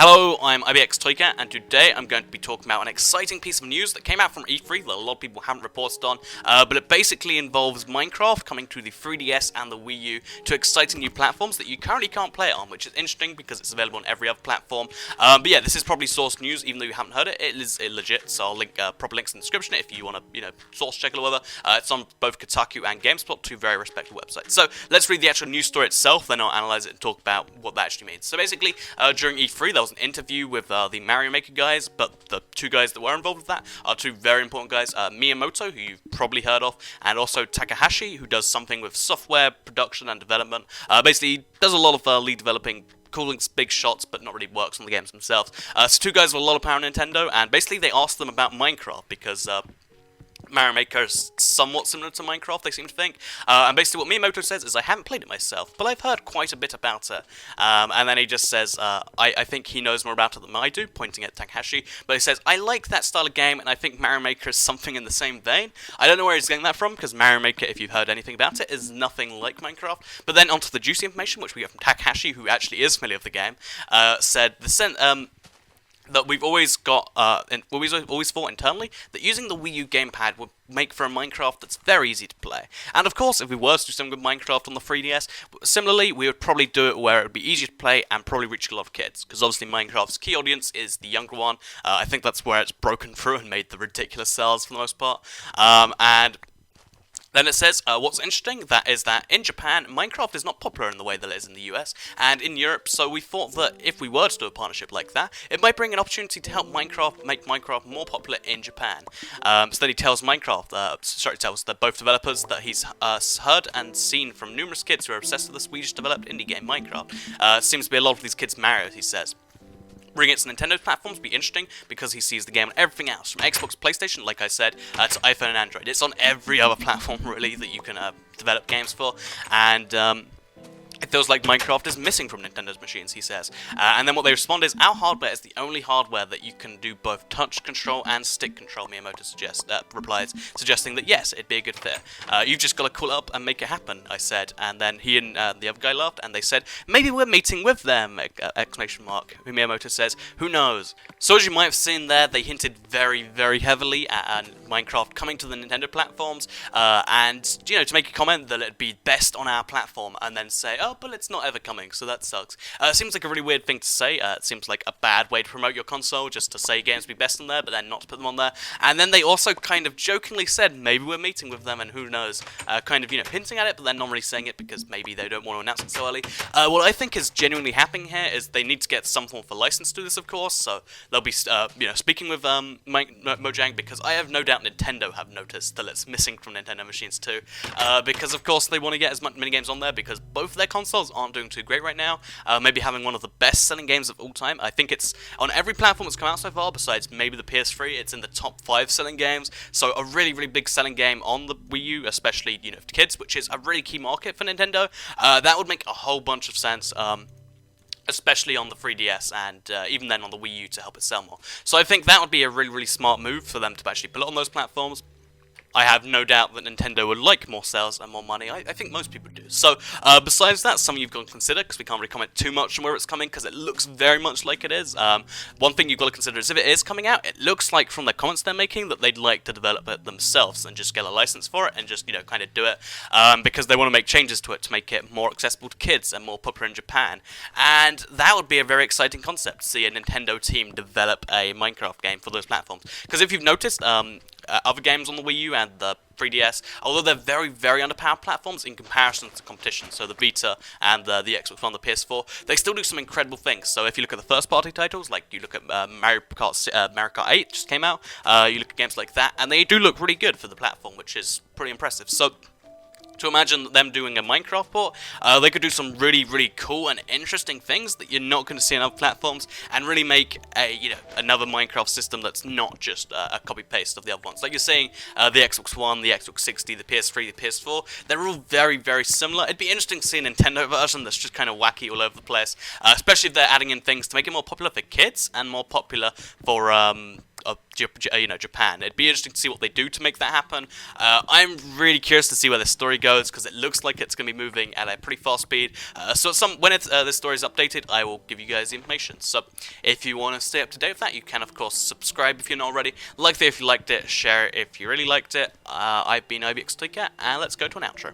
Hello, I'm IBX Toycat, and today I'm going to be talking about an exciting piece of news that came out from E3 that a lot of people haven't reported on, but it basically involves Minecraft coming to the 3DS and the Wii U, two exciting new platforms that you currently can't play it on, which is interesting because it's available on every other platform. But yeah, this is probably sourced news, even though you haven't heard it. It is legit, so I'll link proper links in the description if you want to, source check it or whatever. It's on both Kotaku and GameSpot, two very respectable websites. So let's read the actual news story itself, then I'll analyze it and talk about what that actually means. So basically, during E3, there was an interview with the Mario Maker guys, but the two guys that were involved with that are two very important guys, Miyamoto, who you've probably heard of, and also Takahashi, who does something with software production and development. Basically, does a lot of lead developing, calling big shots, but not really works on the games themselves. So two guys with a lot of power on Nintendo, and basically they asked them about Minecraft, because Mario Maker is somewhat similar to Minecraft, they seem to think. And basically what Miyamoto says is, I haven't played it myself, but I've heard quite a bit about it. And then he just says, I think he knows more about it than I do, pointing at Takahashi. But he says, I like that style of game, and I think Mario Maker is something in the same vein. I don't know where he's getting that from, because Mario Maker, if you've heard anything about it, is nothing like Minecraft. But then onto the juicy information, which we get from Takahashi, who actually is familiar with the game, said that we've always got, we've always thought internally that using the Wii U gamepad would make for a Minecraft that's very easy to play. And of course, if we were to do something with Minecraft on the 3DS, similarly, we would probably do it where it would be easier to play and probably reach a lot of kids, because obviously Minecraft's key audience is the younger one. I think that's where it's broken through and made the ridiculous sales for the most part. And then it says, what's interesting, that is that in Japan, Minecraft is not popular in the way that it is in the US, and in Europe, so we thought that if we were to do a partnership like that, it might bring an opportunity to help make Minecraft more popular in Japan. So then he tells tells both developers that he's heard and seen from numerous kids who are obsessed with the Swedish-developed indie game Minecraft. Seems to be a lot of these kids Mario, he says. Bringing it to Nintendo's platforms would be interesting because he sees the game on everything else, from Xbox, PlayStation, like I said, to iPhone and Android. It's on every other platform, really, that you can develop games for, and it feels like Minecraft is missing from Nintendo's machines, he says. And then what they respond is, our hardware is the only hardware that you can do both touch control and stick control, Miyamoto replies, suggesting that yes, it'd be a good fit. You've just got to call it up and make it happen, I said. And then he and the other guy laughed, and they said, maybe we're meeting with them, exclamation mark. Miyamoto says, who knows? So as you might have seen there, they hinted very, very heavily at Minecraft coming to the Nintendo platforms, and, to make a comment that it'd be best on our platform, and then say, oh, but it's not ever coming, so that sucks. It seems like a really weird thing to say. It seems like a bad way to promote your console, just to say games be best on there, but then not to put them on there. And then they also kind of jokingly said, maybe we're meeting with them, and who knows, hinting at it, but then not really saying it because maybe they don't want to announce it so early. What I think is genuinely happening here is they need to get some form of a license to this, of course, so they'll be, speaking with Mojang, because I have no doubt Nintendo have noticed that it's missing from Nintendo machines too, because of course they want to get as many games on there, because both of their consoles aren't doing too great right now. Maybe having one of the best-selling games of all time. I think it's on every platform that's come out so far, besides maybe the PS3, it's in the top 5 selling games. So a really, really big selling game on the Wii U, especially, for kids, which is a really key market for Nintendo. That would make a whole bunch of sense. Especially on the 3DS, and even then on the Wii U to help it sell more. So I think that would be a really, really smart move for them to actually put it on those platforms. I have no doubt that Nintendo would like more sales and more money. I think most people do. So, besides that, something you've got to consider, because we can't really comment too much on where it's coming, because it looks very much like it is. One thing you've got to consider is if it is coming out, it looks like from the comments they're making that they'd like to develop it themselves and just get a license for it and just, kind of do it, because they want to make changes to it to make it more accessible to kids and more popular in Japan. And that would be a very exciting concept, to see a Nintendo team develop a Minecraft game for those platforms. Because if you've noticed, other games on the Wii U and the 3DS, although they're very, very underpowered platforms in comparison to competition, so the Vita and the Xbox One, the PS4, they still do some incredible things. So if you look at the first-party titles, like you look at Mario Kart 8 just came out, you look at games like that, and they do look really good for the platform, which is pretty impressive. So to imagine them doing a Minecraft port, they could do some really, really cool and interesting things that you're not going to see on other platforms, and really make a, another Minecraft system that's not just a copy-paste of the other ones. Like you're saying, the Xbox One, the Xbox 60, the PS3, the PS4, they're all very, very similar. It'd be interesting to see a Nintendo version that's just kind of wacky all over the place, especially if they're adding in things to make it more popular for kids and more popular for, Japan. It'd be interesting to see what they do to make that happen. I'm really curious to see where this story goes because it looks like it's going to be moving at a pretty fast speed. When this story is updated, I will give you guys the information. So if you want to stay up to date with that, you can of course subscribe if you're not already. Like it if you liked it, share it if you really liked it. I've been IBX Toycat, and let's go to an outro.